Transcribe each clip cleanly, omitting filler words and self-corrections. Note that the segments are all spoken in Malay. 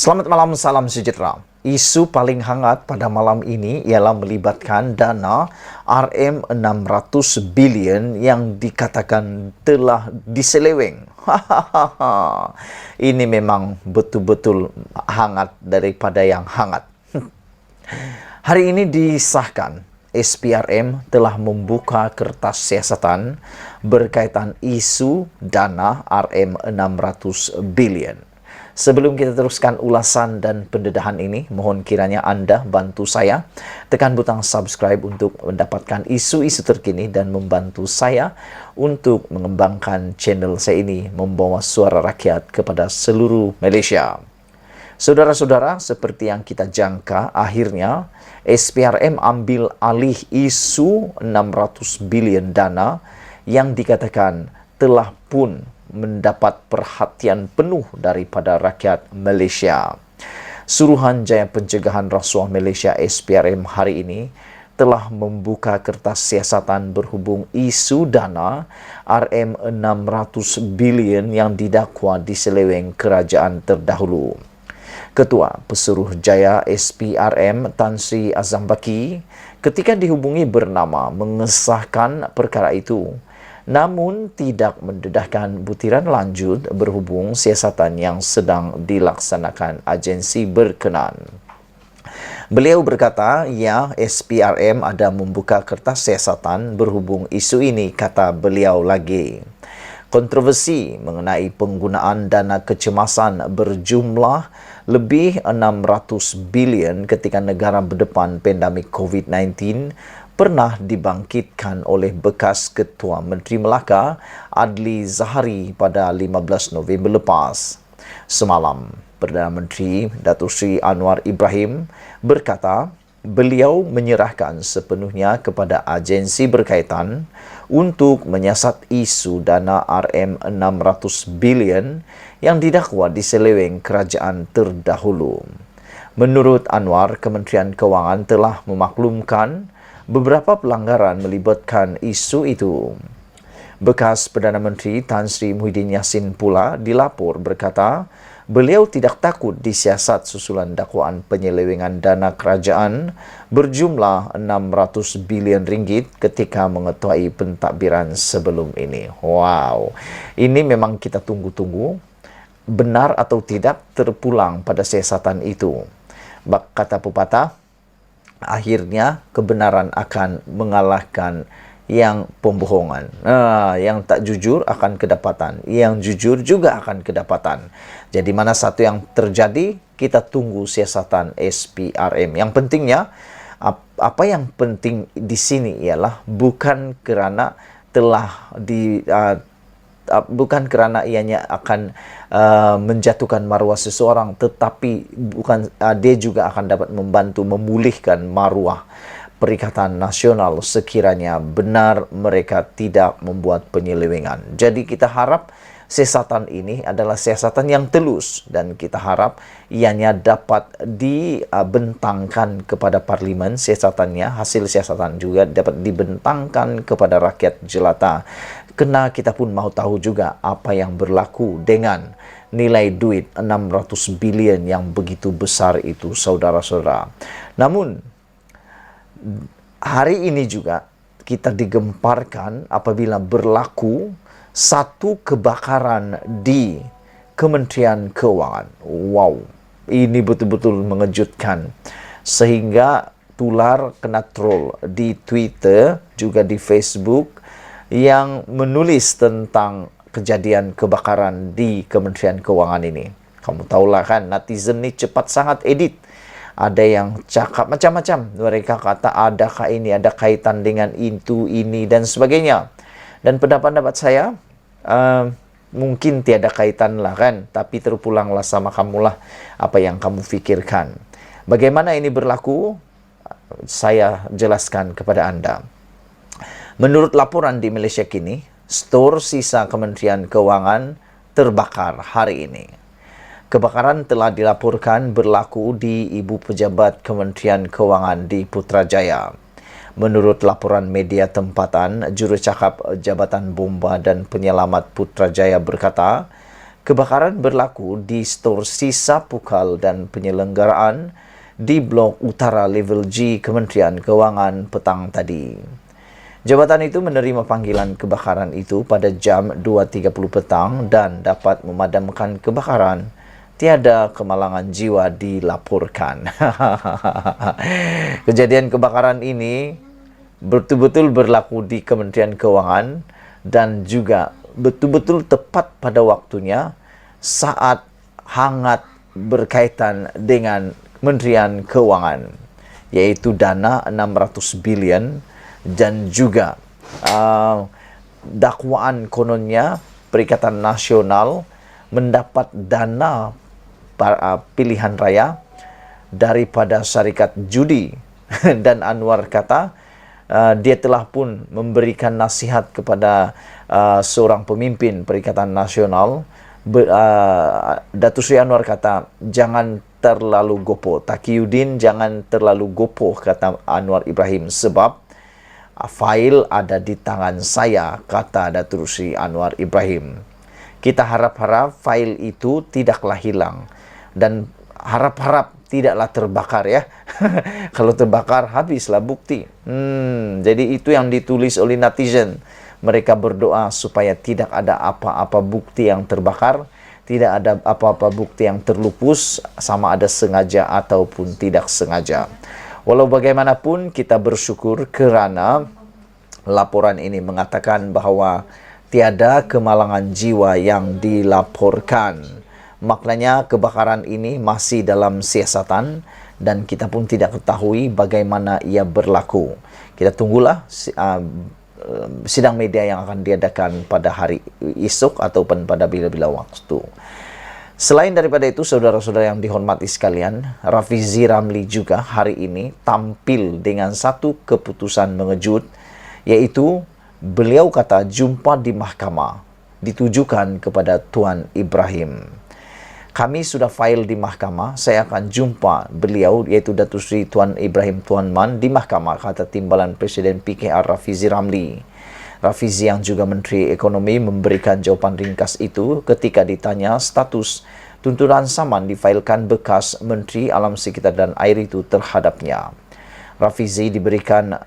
Selamat malam, salam sejahtera. Isu paling hangat pada malam ini ialah melibatkan dana RM600 bilion yang dikatakan telah diseleweng. Ini memang betul-betul hangat daripada yang hangat. Hari ini disahkan SPRM telah membuka kertas siasatan berkaitan isu dana RM600 bilion. Sebelum kita teruskan ulasan dan pendedahan ini, mohon kiranya Anda bantu saya tekan butang subscribe untuk mendapatkan isu-isu terkini dan membantu saya untuk mengembangkan channel saya ini membawa suara rakyat kepada seluruh Malaysia. Saudara-saudara, seperti yang kita jangka, akhirnya SPRM ambil alih isu 600 bilion dana yang dikatakan telah pun mendapat perhatian penuh daripada rakyat Malaysia. Suruhanjaya Pencegahan Rasuah Malaysia SPRM hari ini telah membuka kertas siasatan berhubung isu dana RM600 bilion yang didakwa diseleweng kerajaan terdahulu. Ketua Pesuruhjaya SPRM Tan Sri Azam Baki ketika dihubungi bernama mengesahkan perkara itu, namun tidak mendedahkan butiran lanjut berhubung siasatan yang sedang dilaksanakan agensi berkenan. Beliau berkata, ya, SPRM ada membuka kertas siasatan berhubung isu ini, kata beliau lagi. Kontroversi mengenai penggunaan dana kecemasan berjumlah lebih 600 bilion ketika negara berdepan pandemik COVID-19 pernah dibangkitkan oleh bekas Ketua Menteri Melaka Adli Zahari pada 15 November lepas. Semalam, Perdana Menteri Datuk Seri Anwar Ibrahim berkata beliau menyerahkan sepenuhnya kepada agensi berkaitan untuk menyiasat isu dana RM600 bilion yang didakwa diseleweng kerajaan terdahulu. Menurut Anwar, Kementerian Kewangan telah memaklumkan beberapa pelanggaran melibatkan isu itu. Bekas Perdana Menteri Tan Sri Muhyiddin Yassin pula dilapor berkata beliau tidak takut disiasat susulan dakwaan penyelewengan dana kerajaan berjumlah 600 bilion ringgit ketika mengetuai pentadbiran sebelum ini. Wow, ini memang kita tunggu-tunggu. Benar atau tidak terpulang pada siasatan itu. Kata pepatah, akhirnya kebenaran akan mengalahkan yang pembohongan. Yang tak jujur akan kedapatan. Yang jujur juga akan kedapatan. Jadi mana satu yang terjadi, kita tunggu siasatan SPRM. Yang pentingnya, apa yang penting di sini ialah bukan kerana telah bukan kerana ianya akan menjatuhkan maruah seseorang, tetapi bukan dia juga akan dapat membantu memulihkan maruah Perikatan Nasional sekiranya benar mereka tidak membuat penyelewengan. Jadi kita harap siasatan ini adalah siasatan yang telus dan kita harap ianya dapat dibentangkan kepada Parlimen siasatannya, hasil siasatan juga dapat dibentangkan kepada rakyat jelata. Kena kita pun mahu tahu juga apa yang berlaku dengan nilai duit 600 bilion yang begitu besar itu, saudara-saudara. Namun, hari ini juga kita digemparkan apabila berlaku satu kebakaran di Kementerian Kewangan. Wow, ini betul-betul mengejutkan. Sehingga tular kena troll di Twitter, juga di Facebook, yang menulis tentang kejadian kebakaran di Kementerian Kewangan ini. Kamu tahulah kan, netizen ni cepat sangat edit. Ada yang cakap macam-macam. Mereka kata adakah ini ada kaitan dengan itu, ini dan sebagainya. Dan pendapat saya, mungkin tiada kaitan lah kan. Tapi terpulanglah sama kamulah apa yang kamu fikirkan. Bagaimana ini berlaku? Saya jelaskan kepada Anda. Menurut laporan di Malaysia kini, stor sisa Kementerian Kewangan terbakar hari ini. Kebakaran telah dilaporkan berlaku di Ibu Pejabat Kementerian Kewangan di Putrajaya. Menurut laporan media tempatan, Jurucakap Jabatan Bomba dan Penyelamat Putrajaya berkata, Kebakaran berlaku di stor sisa pukal dan penyelenggaraan di Blok Utara Level G Kementerian Keuangan petang tadi. Jabatan itu menerima panggilan kebakaran itu pada jam 2.30 petang dan dapat memadamkan kebakaran. Tiada kemalangan jiwa dilaporkan. Kejadian kebakaran ini betul-betul berlaku di Kementerian Keuangan dan juga betul-betul tepat pada waktunya saat hangat berkaitan dengan Kementerian Keuangan, yaitu dana 600 bilion dan juga dakwaan kononnya Perikatan Nasional mendapat dana pilihan raya daripada syarikat judi dan Anwar kata dia telah pun memberikan nasihat kepada seorang pemimpin Perikatan Nasional. Datuk Seri Anwar kata jangan terlalu gopoh, Taqiyuddin jangan terlalu gopoh, kata Anwar Ibrahim, sebab fail ada di tangan saya, kata Datuk Seri Anwar Ibrahim. Kita harap-harap fail itu tidaklah hilang dan harap-harap tidaklah terbakar ya. Kalau terbakar habislah bukti. Jadi itu yang ditulis oleh netizen. Mereka berdoa supaya tidak ada apa-apa bukti yang terbakar, tidak ada apa-apa bukti yang terlupus, sama ada sengaja ataupun tidak sengaja. Walau bagaimanapun kita bersyukur kerana laporan ini mengatakan bahawa tiada kemalangan jiwa yang dilaporkan. Maknanya kebakaran ini masih dalam siasatan dan kita pun tidak ketahui bagaimana ia berlaku. Kita tunggulah sidang media yang akan diadakan pada hari esok ataupun pada bila-bila waktu. Selain daripada itu, saudara-saudara yang dihormati sekalian, Rafizi Ramli juga hari ini tampil dengan satu keputusan mengejut, yaitu beliau kata jumpa di mahkamah ditujukan kepada Tuan Ibrahim. Kami sudah file di mahkamah, saya akan jumpa beliau, iaitu Datuk Seri Tuan Ibrahim Tuan Man di mahkamah, kata Timbalan Presiden PKR Rafizi Ramli. Rafizi yang juga Menteri Ekonomi memberikan jawapan ringkas itu ketika ditanya status tuntutan saman difailkan bekas Menteri Alam Sekitar dan Air itu terhadapnya. Rafizi diberikan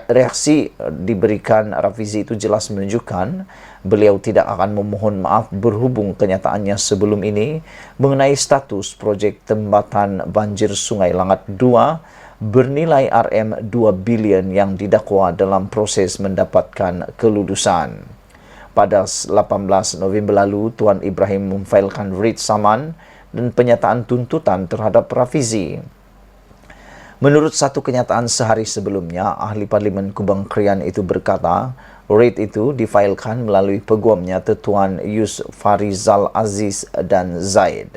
reaksi diberikan Rafizi itu jelas menunjukkan beliau tidak akan memohon maaf berhubung kenyataannya sebelum ini mengenai status projek tembatan banjir Sungai Langat 2 bernilai RM2 bilion yang didakwa dalam proses mendapatkan kelulusan. Pada 18 November lalu, Tuan Ibrahim memfailkan writ saman dan penyataan tuntutan terhadap Rafizi. Menurut satu kenyataan sehari sebelumnya, Ahli Parlimen Kubang Krian itu berkata, writ itu difailkan melalui peguamnya Tuan Yus Farizal Aziz dan Zaid.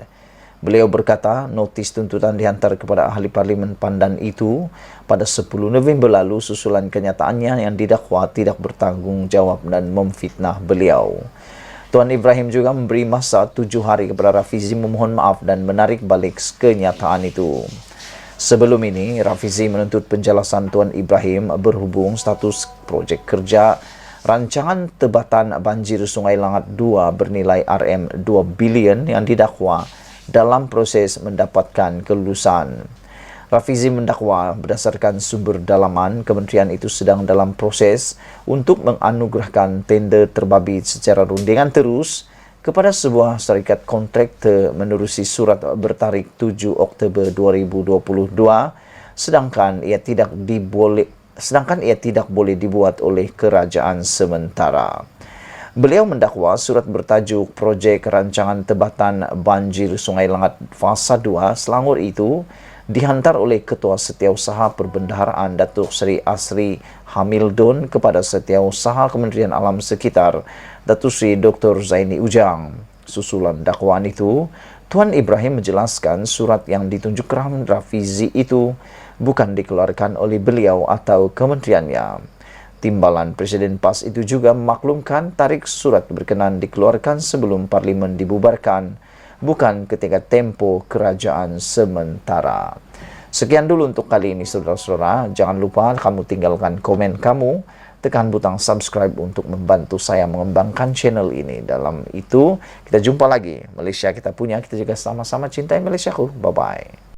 Beliau berkata, notis tuntutan dihantar kepada Ahli Parlimen Pandan itu pada 10 November lalu susulan kenyataannya yang didakwa tidak bertanggungjawab dan memfitnah beliau. Tuan Ibrahim juga memberi masa 7 hari kepada Rafizi memohon maaf dan menarik balik kenyataan itu. Sebelum ini, Rafizi menuntut penjelasan Tuan Ibrahim berhubung status projek kerja rancangan tebatan banjir Sungai Langat 2 bernilai RM2 bilion yang didakwa dalam proses mendapatkan kelulusan. Rafizi mendakwa berdasarkan sumber dalaman, kementerian itu sedang dalam proses untuk menganugerahkan tender terbabit secara rundingan terus kepada sebuah syarikat kontraktor menerusi surat bertarikh 7 Oktober 2022, sedangkan ia tidak boleh dibuat oleh kerajaan sementara. Beliau mendakwa surat bertajuk Projek Rancangan Tebatan Banjir Sungai Langat Fasa 2 Selangor itu dihantar oleh Ketua Setiausaha Perbendaharaan Datuk Seri Asri Hamildon kepada Setiausaha Kementerian Alam Sekitar Datuk Seri Dr. Zaini Ujang. Susulan dakwaan itu, Tuan Ibrahim menjelaskan surat yang ditunjuk Rafizi itu bukan dikeluarkan oleh beliau atau kementeriannya. Timbalan Presiden PAS itu juga memaklumkan tarik surat berkenan dikeluarkan sebelum Parlimen dibubarkan, bukan ketika tempoh kerajaan sementara. Sekian dulu untuk kali ini, saudara-saudara. Jangan lupa kamu tinggalkan komen kamu tekan butang subscribe untuk membantu saya mengembangkan channel ini. Dalam itu, kita jumpa lagi. Malaysia kita punya, kita juga sama-sama cintai Malaysiaku. Bye-bye.